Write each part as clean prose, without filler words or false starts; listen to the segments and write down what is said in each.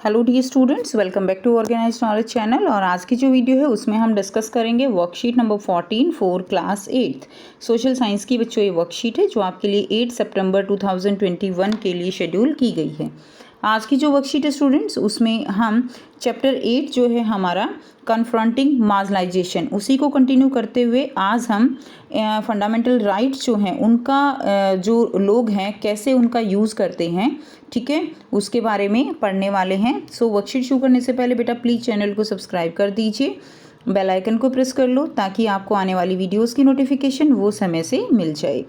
Hello dear students, welcome back to organise knowledge channel. और आज की जो वीडियो है उसमें हम डिस्कस करेंगे worksheet number 14 for class 8 social science की। बच्चों, ये वर्कशीट है जो आपके लिए 8 सितंबर 2021 के लिए शेड्यूल की गई है। आज की जो वर्कशीट है स्टूडेंट्स, उसमें हम चैप्टर 8 जो है हमारा कन्फ्रंटिंग मार्जिनलाइजेशन, उसी को कंटिन्यू करते हुए आज हम फंडामेंटल राइट्स जो हैं उनका जो लोग हैं कैसे उनका यूज़ करते हैं, ठीक है, उसके बारे में पढ़ने वाले हैं। सो वर्कशीट शुरू करने से पहले बेटा प्लीज़ चैनल को सब्सक्राइब कर दीजिए, बेल आइकन को प्रेस कर लो ताकि आपको आने वाली वीडियोस की नोटिफिकेशन वो समय से मिल जाए।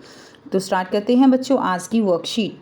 तो स्टार्ट करते हैं बच्चों आज की worksheet.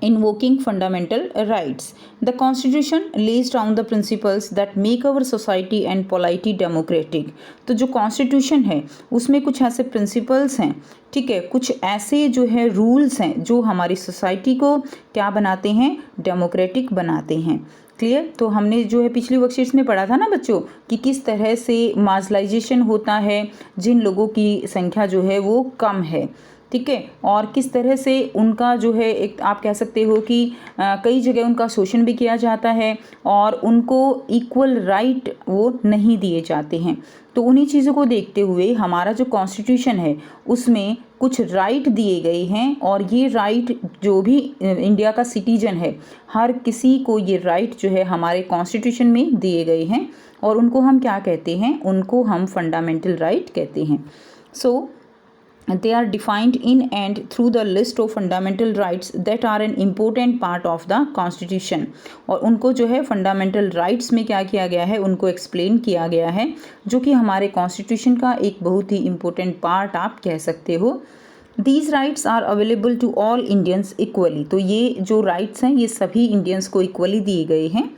Invoking fundamental rights. The Constitution lays down the principles that make our society and polity democratic. तो जो Constitution है उसमें कुछ ऐसे प्रिंसिपल्स हैं, ठीक है, कुछ ऐसे जो है रूल्स हैं जो हमारी सोसाइटी को क्या बनाते हैं, डेमोक्रेटिक बनाते हैं। क्लियर। तो हमने जो है पिछली वर्कशीट्स में पढ़ा था ना बच्चों कि किस तरह से मार्जिनलाइजेशन होता है जिन लोगों की संख्या जो है वो कम है, ठीक है, और किस तरह से उनका जो है एक आप कह सकते हो कि कई जगह उनका शोषण भी किया जाता है और उनको इक्वल राइट वो नहीं दिए जाते हैं। तो उन्हीं चीज़ों को देखते हुए हमारा जो कॉन्स्टिट्यूशन है उसमें कुछ राइट दिए गए हैं और ये राइट जो भी इंडिया का सिटीजन है हर किसी को ये राइट जो है हमारे कॉन्स्टिट्यूशन में दिए गए हैं और उनको हम क्या कहते हैं, उनको हम फंडामेंटल राइट कहते हैं। सो they are defined in and through the list of fundamental rights that are an important part of the constitution। और उनको जो है फंडामेंटल राइट्स में क्या किया गया है, उनको एक्सप्लेन किया गया है जो कि हमारे कॉन्स्टिट्यूशन का एक बहुत ही इम्पोर्टेंट पार्ट आप कह सकते हो। These rights are available to all Indians equally। तो ये जो राइट्स हैं ये सभी इंडियंस को इक्वली दिए गए हैं।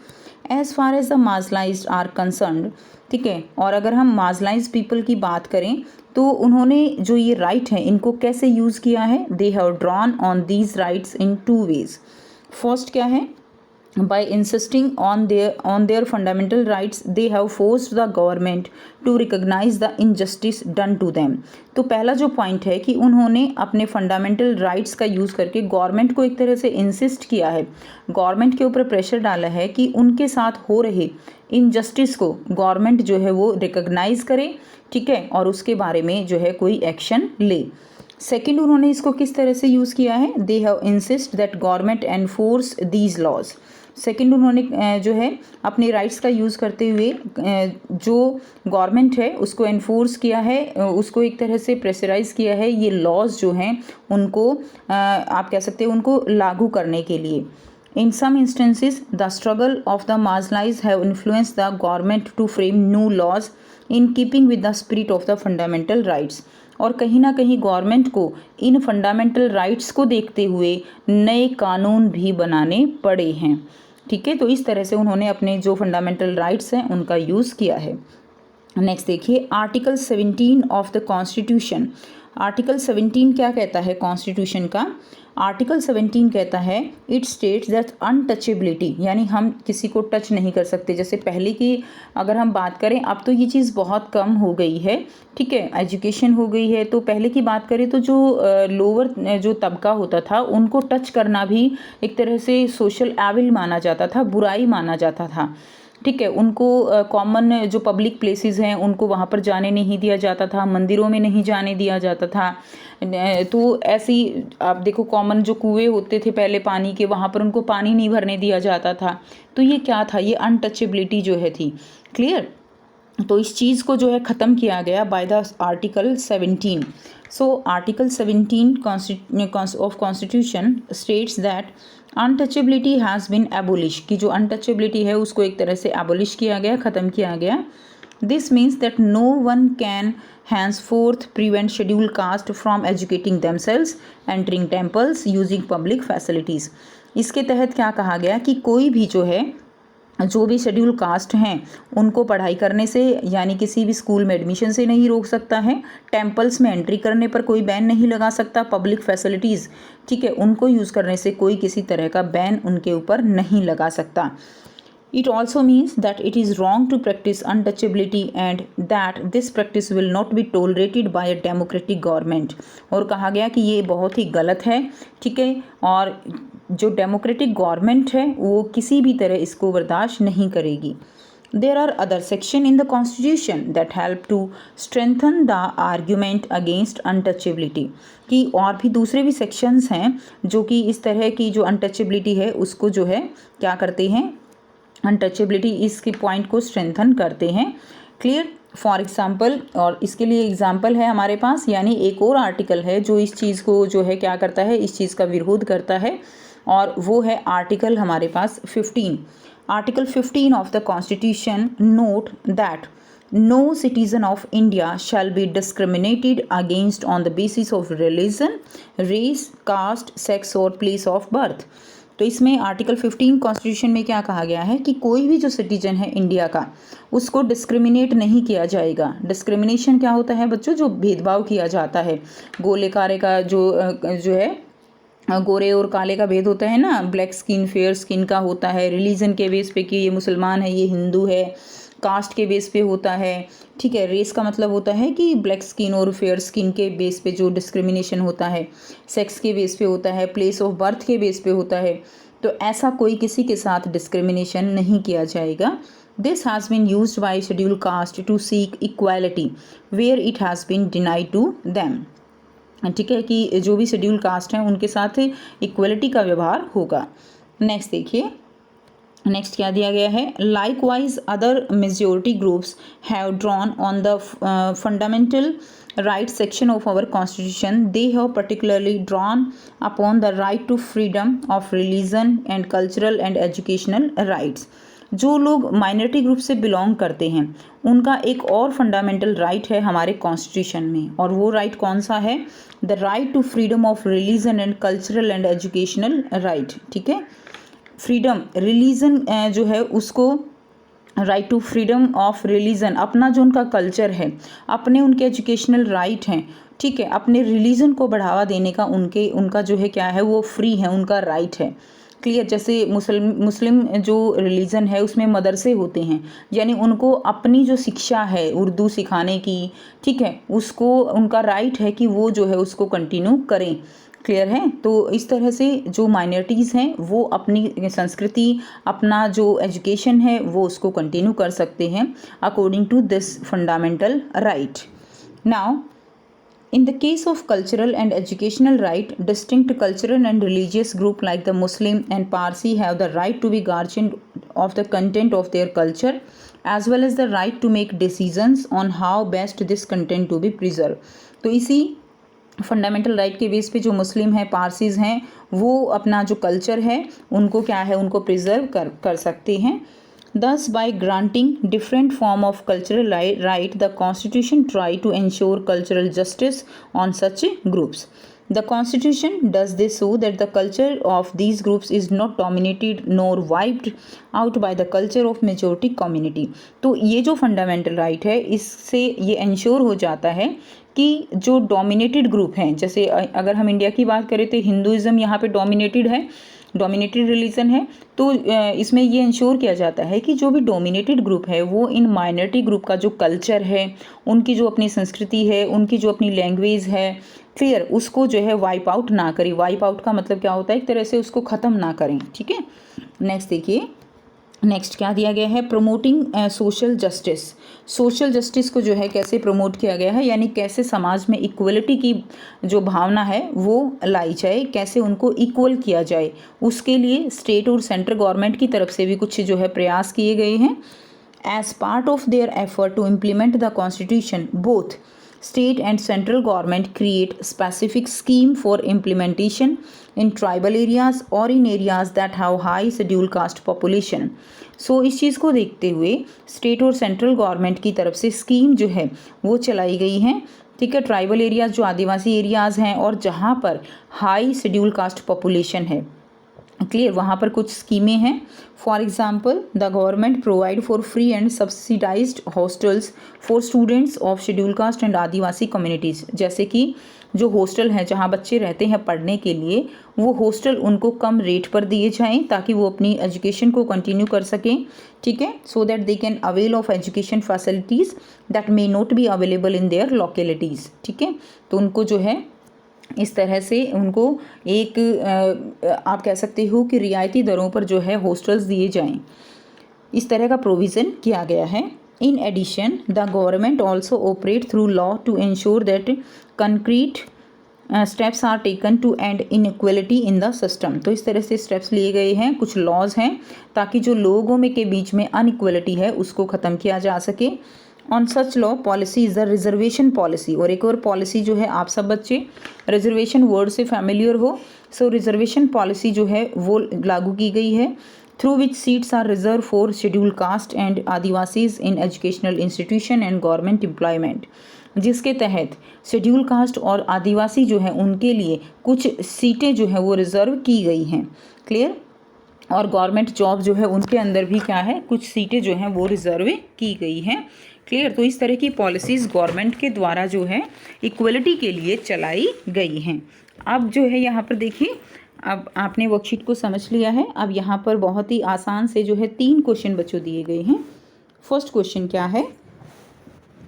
As far as the marginalised are concerned, ठीक है, और अगर हम मार्जिनलाइज्ड पीपल की बात करें तो उन्होंने जो ये राइट है इनको कैसे यूज़ किया है, they have drawn on these rights in 2 ways. First क्या है, by insisting on their fundamental rights they have forced the government to recognize the injustice done to them। तो पहला जो पॉइंट है कि उन्होंने अपने फंडामेंटल राइट्स का यूज़ करके गवर्नमेंट को एक तरह से इंसिस्ट किया है, गवर्नमेंट के ऊपर प्रेशर डाला है कि उनके साथ हो रहे इनजस्टिस को गवर्नमेंट जो है वो रिकग्नाइज करे, ठीक है, और उसके बारे में जो है कोई एक्शन ले। सेकेंड, उन्होंने इसको किस तरह से यूज़ किया है, they have insist that government enforce these laws. Second, उन्होंने जो है अपने राइट्स का यूज़ करते हुए जो गवर्नमेंट है उसको एनफोर्स किया है, उसको एक तरह से प्रेशराइज किया है ये लॉज जो हैं उनको आप कह सकते हैं उनको लागू करने के लिए। In some instances, the struggle of the marginalized have influenced the government to frame new laws in keeping with the spirit of the fundamental rights। और कहीं ना कहीं गवर्नमेंट को इन फंडामेंटल राइट्स को देखते हुए नए कानून भी बनाने पड़े हैं, ठीक है। तो इस तरह से उन्होंने अपने जो फंडामेंटल राइट्स हैं उनका यूज़ किया है। नेक्स्ट देखिए, article 17 of the constitution. Article 17 क्या कहता है कॉन्स्टिट्यूशन का, आर्टिकल 17 कहता है इट स्टेट्स दैट अनटचेबिलिटी, यानी हम किसी को टच नहीं कर सकते। जैसे पहले की अगर हम बात करें, अब तो ये चीज़ बहुत कम हो गई है, ठीक है, एजुकेशन हो गई है। तो पहले की बात करें तो जो लोअर जो तबका होता था उनको टच करना भी एक तरह से सोशल एविल माना जाता था, बुराई माना जाता था, ठीक है। उनको कॉमन जो पब्लिक प्लेसेस हैं उनको वहाँ पर जाने नहीं दिया जाता था, मंदिरों में नहीं जाने दिया जाता था। तो ऐसी आप देखो कॉमन जो कुएं होते थे पहले पानी के, वहाँ पर उनको पानी नहीं भरने दिया जाता था। तो ये क्या था, ये अनटचेबिलिटी जो है थी। क्लियर। तो इस चीज़ को जो है ख़त्म किया गया by the article 17। So article 17 of constitution states that untouchability has been abolish, की जो अनटचेबिलिटी है उसको एक तरह से एबोलिश किया गया, ख़त्म किया गया। This means that no one can henceforth prevent scheduled caste from educating themselves, entering temples, using public facilities। इसके तहत क्या कहा गया कि कोई भी जो है जो भी शेड्यूल कास्ट हैं उनको पढ़ाई करने से यानी किसी भी स्कूल में एडमिशन से नहीं रोक सकता है, टेम्पल्स में एंट्री करने पर कोई बैन नहीं लगा सकता, पब्लिक फैसिलिटीज़, ठीक है, उनको यूज़ करने से कोई किसी तरह का बैन उनके ऊपर नहीं लगा सकता। It also means that it is wrong to practice untouchability and that this practice will not be tolerated by a democratic government। और कहा गया कि ये बहुत ही गलत है, ठीक है, और जो डेमोक्रेटिक गवर्नमेंट है वो किसी भी तरह इसको बर्दाश्त नहीं करेगी। There are other section in the constitution that help to strengthen the argument against untouchability, कि और भी दूसरे भी सेक्शंस हैं जो कि इस तरह की जो अनटचेबिलिटी है उसको जो है क्या करते हैं, अनटचेबिलिटी इसके पॉइंट को स्ट्रेंथन करते हैं। क्लियर। फॉर एग्जांपल, और इसके लिए एग्जांपल है हमारे पास, यानी एक और आर्टिकल है जो इस चीज़ को जो है क्या करता है, इस चीज़ का विरोध करता है, और वो है आर्टिकल हमारे पास 15। Article 15 of the constitution note that no citizen of India shall be discriminated against on the basis of religion, race, caste, sex और प्लेस ऑफ बर्थ। तो इसमें आर्टिकल 15 कॉन्स्टिट्यूशन में क्या कहा गया है कि कोई भी जो सिटीजन है इंडिया का उसको डिस्क्रिमिनेट नहीं किया जाएगा। डिस्क्रिमिनेशन क्या होता है बच्चों, जो भेदभाव किया जाता है, गोले कारे का जो है गोरे और काले का भेद होता है ना, ब्लैक स्किन फेयर स्किन का होता है, रिलीजन के बेस पे कि ये मुसलमान है ये हिंदू है, कास्ट के बेस पे होता है, ठीक है। रेस का मतलब होता है कि ब्लैक स्किन और फेयर स्किन के बेस पे जो डिस्क्रिमिनेशन होता है, सेक्स के बेस पे होता है, प्लेस ऑफ बर्थ के बेस पे होता है। तो ऐसा कोई किसी के साथ डिस्क्रिमिनेशन नहीं किया जाएगा। This has been used by schedule caste to seek equality where it has been denied to them, ठीक है, कि जो भी शेड्यूल कास्ट हैं उनके साथ इक्वलिटी का व्यवहार होगा। नेक्स्ट देखिए, नेक्स्ट क्या दिया गया है, likewise other majority groups have drawn on the fundamental right section of our constitution, they have particularly drawn upon the right to freedom of religion and cultural and educational rights. जो लोग minority group से belong करते हैं उनका एक और fundamental right है हमारे कॉन्स्टिट्यूशन में, और वो राइट कौन सा है, the right to freedom of religion and cultural and educational right, ठीक है। फ्रीडम रिलीजन जो है उसको, right to freedom of religion, अपना जो उनका कल्चर है, अपने उनके एजुकेशनल राइट हैं, ठीक है, अपने रिलीजन को बढ़ावा देने का उनका जो है क्या है, वो फ्री है, उनका राइट है। क्लियर। जैसे मुस्लिम जो रिलीजन है उसमें मदरसे होते हैं, यानी उनको अपनी जो शिक्षा है उर्दू सिखाने की, ठीक है, उसको उनका राइट है कि वो जो है उसको कंटिन्यू करें। क्लियर है। तो इस तरह से जो माइनॉरिटीज़ हैं वो अपनी संस्कृति, अपना जो एजुकेशन है वो उसको कंटिन्यू कर सकते हैं according to this fundamental right. Now in the case of cultural and educational right, distinct cultural and religious group like the Muslim and Parsi have the right to be guardian of the content of their culture as well as the right to make decisions on how best this content to be preserved। तो इसी fundamental right के base पे जो मुस्लिम हैं, Parsis हैं, वो अपना जो कल्चर है उनको क्या है, उनको प्रिजर्व कर सकते हैं। Thus, by granting different form of cultural right, the Constitution try to ensure cultural justice on such groups. The Constitution does this so that the culture of these groups is not dominated nor wiped out by the culture of majority community। तो ये जो fundamental right है इससे ये ensure हो जाता है कि जो डोमिनेटेड ग्रुप हैं, जैसे अगर हम इंडिया की बात करें तो हिंदुज़म यहाँ पे डोमिनेटेड है, डोमिनेटेड रिलीजन है। तो इसमें ये इंश्योर किया जाता है कि जो भी डोमिनेटेड ग्रुप है वो इन माइनॉरिटी ग्रुप का जो कल्चर है, उनकी जो अपनी संस्कृति है, उनकी जो अपनी लैंग्वेज है, क्लियर, उसको जो है वाइप आउट ना करें। वाइप आउट का मतलब क्या होता है, एक तरह से उसको ख़त्म ना करें, ठीक है। नेक्स्ट देखिए, नेक्स्ट क्या दिया गया है, promoting social justice. Social justice को जो है कैसे प्रमोट किया गया है, यानी कैसे समाज में इक्वलिटी की जो भावना है वो लाई जाए, कैसे उनको इक्वल किया जाए, उसके लिए स्टेट और सेंट्रल गवर्नमेंट की तरफ से भी कुछ जो है प्रयास किए गए हैं। As part of their effort to implement the constitution, both state and central government create specific scheme for implementation in tribal areas or in areas that have high scheduled caste population। सो इस चीज़ को देखते हुए state और central government की तरफ से scheme जो है वो चलाई गई हैं, ठीक है। ट्राइबल एरियाज़ जो आदिवासी एरियाज़ हैं और जहाँ पर हाई शेड्यूल कास्ट पॉपुलेशन है, क्लियर, वहाँ पर कुछ स्कीमें हैं। For example, the government provide for free and subsidised hostels for students of schedule caste and Adivasi communities. जैसे कि जो हॉस्टल हैं जहाँ बच्चे रहते हैं पढ़ने के लिए, वो हॉस्टल उनको कम रेट पर दिए जाएं ताकि वो अपनी एजुकेशन को कंटिन्यू कर सकें, ठीक है, so that they can avail of education facilities that may not be available in their localities, ठीक है। तो उनको जो है इस तरह से उनको एक आप कह सकते हो कि रियायती दरों पर जो है हॉस्टल्स दिए जाएं, इस तरह का प्रोविज़न किया गया है। In addition the government also operate through law to ensure that concrete steps are taken to end inequality in the system. तो इस तरह से स्टेप्स लिए गए हैं, कुछ लॉज हैं ताकि जो लोगों में के बीच में अनइक्वलिटी है उसको ख़त्म किया जा सके। On such law policy is the reservation policy. और एक और पॉलिसी जो है, आप सब बच्चे रिजर्वेशन वर्ड से फैमिलियर हो, सो रिजर्वेशन पॉलिसी जो है वो लागू की गई है, through which seats are reserve for schedule caste and Adivasis in educational institution and government employment, जिसके तहत शेड्यूल कास्ट और आदिवासी जो है उनके लिए कुछ सीटें जो है वो रिजर्व की गई हैं। क्लियर? और गवर्नमेंट जॉब जो है उनके अंदर भी क्या है, कुछ सीटें जो हैं वो रिजर्व की गई हैं। क्लियर? तो इस तरह की पॉलिसीज़ गवर्नमेंट के द्वारा जो है इक्वलिटी के लिए चलाई गई हैं। अब जो है यहाँ पर देखिए, अब आपने वर्कशीट को समझ लिया है। अब यहाँ पर बहुत ही आसान से जो है 3 क्वेश्चन बच्चों दिए गए हैं। फर्स्ट क्वेश्चन क्या है,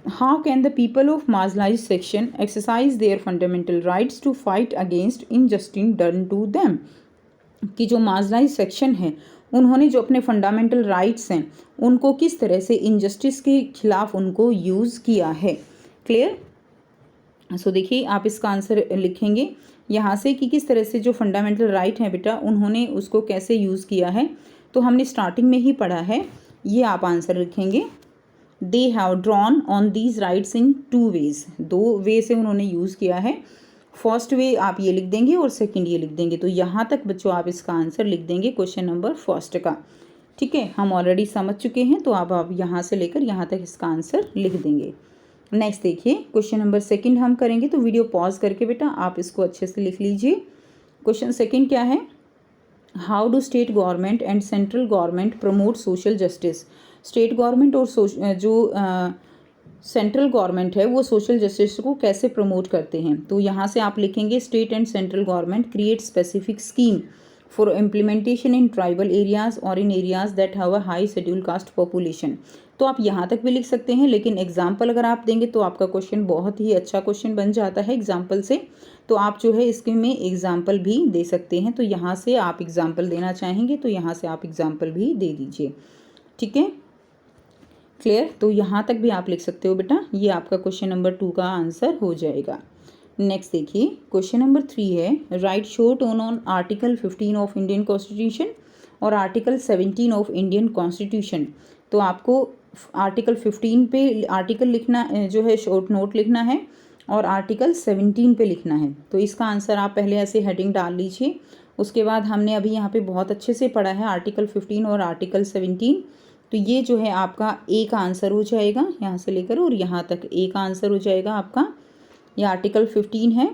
how can the people of marginalised section exercise their fundamental rights to fight against injustice done to them. कि जो मार्जिनलाइज्ड सेक्शन है उन्होंने जो अपने फंडामेंटल राइट्स हैं उनको किस तरह से इनजस्टिस के खिलाफ उनको यूज़ किया है। क्लियर? सो देखिए, आप इसका आंसर लिखेंगे यहाँ से कि किस तरह से जो फंडामेंटल राइट है बेटा उन्होंने उसको कैसे यूज़ किया है। तो हमने स्टार्टिंग में ही पढ़ा है, ये आप आंसर लिखेंगे। They have drawn on these rights in 2 ways. 2 way से उन्होंने यूज़ किया है। फर्स्ट वे आप ये लिख देंगे और सेकंड ये लिख देंगे। तो यहाँ तक बच्चों आप इसका आंसर लिख देंगे क्वेश्चन नंबर फर्स्ट का। ठीक है, हम ऑलरेडी समझ चुके हैं, तो अब आप यहाँ से लेकर यहाँ तक इसका आंसर लिख देंगे। नेक्स्ट देखिए, क्वेश्चन नंबर सेकंड हम करेंगे, तो वीडियो पॉज करके बेटा आप इसको अच्छे से लिख लीजिए। क्वेश्चन सेकंड क्या है, how do state government and central government promote social justice. State government और जो सेंट्रल गवर्नमेंट है वो सोशल जस्टिस को कैसे प्रमोट करते हैं। तो यहाँ से आप लिखेंगे, state and central government create specific scheme for implementation in tribal areas और in areas that have a high schedule caste population. तो आप यहाँ तक भी लिख सकते हैं, लेकिन एग्जाम्पल अगर आप देंगे तो आपका क्वेश्चन बहुत ही अच्छा क्वेश्चन बन जाता है एग्जाम्पल से। तो आप जो है इसके में एग्जाम्पल भी दे सकते हैं। तो यहाँ से आप एग्जाम्पल देना चाहेंगे तो यहाँ से आप एग्जाम्पल भी दे दीजिए। ठीक है, क्लियर? तो यहाँ तक भी आप लिख सकते हो बेटा। ये आपका क्वेश्चन नंबर 2 का आंसर हो जाएगा। नेक्स्ट देखिए, क्वेश्चन नंबर 3 है, right short on article 15 of Indian constitution और आर्टिकल 17 ऑफ इंडियन कॉन्स्टिट्यूशन। तो आपको आर्टिकल 15 पे आर्टिकल लिखना जो है शॉर्ट नोट लिखना है और आर्टिकल 17 पे लिखना है। तो इसका आंसर आप पहले ऐसे हेडिंग डाल लीजिए। उसके बाद हमने अभी यहाँ पे बहुत अच्छे से पढ़ा है आर्टिकल 15 और आर्टिकल 17। तो ये जो है आपका ए का आंसर हो जाएगा, यहाँ से लेकर और यहाँ तक ए का आंसर हो जाएगा आपका। ये आर्टिकल 15 है,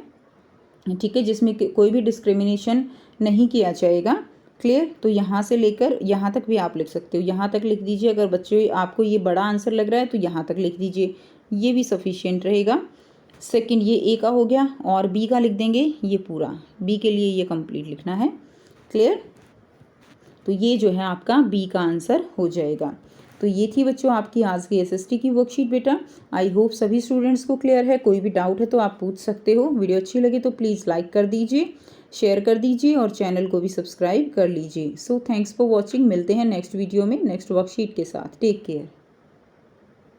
ठीक है, जिसमें कोई भी डिस्क्रिमिनेशन नहीं किया जाएगा। क्लियर? तो यहाँ से लेकर यहाँ तक भी आप लिख सकते हो, यहाँ तक लिख दीजिए। अगर बच्चों आपको ये बड़ा आंसर लग रहा है तो यहाँ तक लिख दीजिए, ये भी सफिशिएंट रहेगा। सेकंड ये ए का हो गया और बी का लिख देंगे, ये पूरा बी के लिए ये कंप्लीट लिखना है। क्लियर? तो ये जो है आपका बी का आंसर हो जाएगा। तो ये थी बच्चों आपकी आज की एसएसटी की वर्कशीट बेटा। आई होप सभी स्टूडेंट्स को क्लियर है। कोई भी डाउट है तो आप पूछ सकते हो। वीडियो अच्छी लगे तो प्लीज़ लाइक कर दीजिए, शेयर कर दीजिए और चैनल को भी सब्सक्राइब कर लीजिए। So thanks for watching. मिलते हैं नेक्स्ट वीडियो में नेक्स्ट वर्कशीट के साथ। Take care.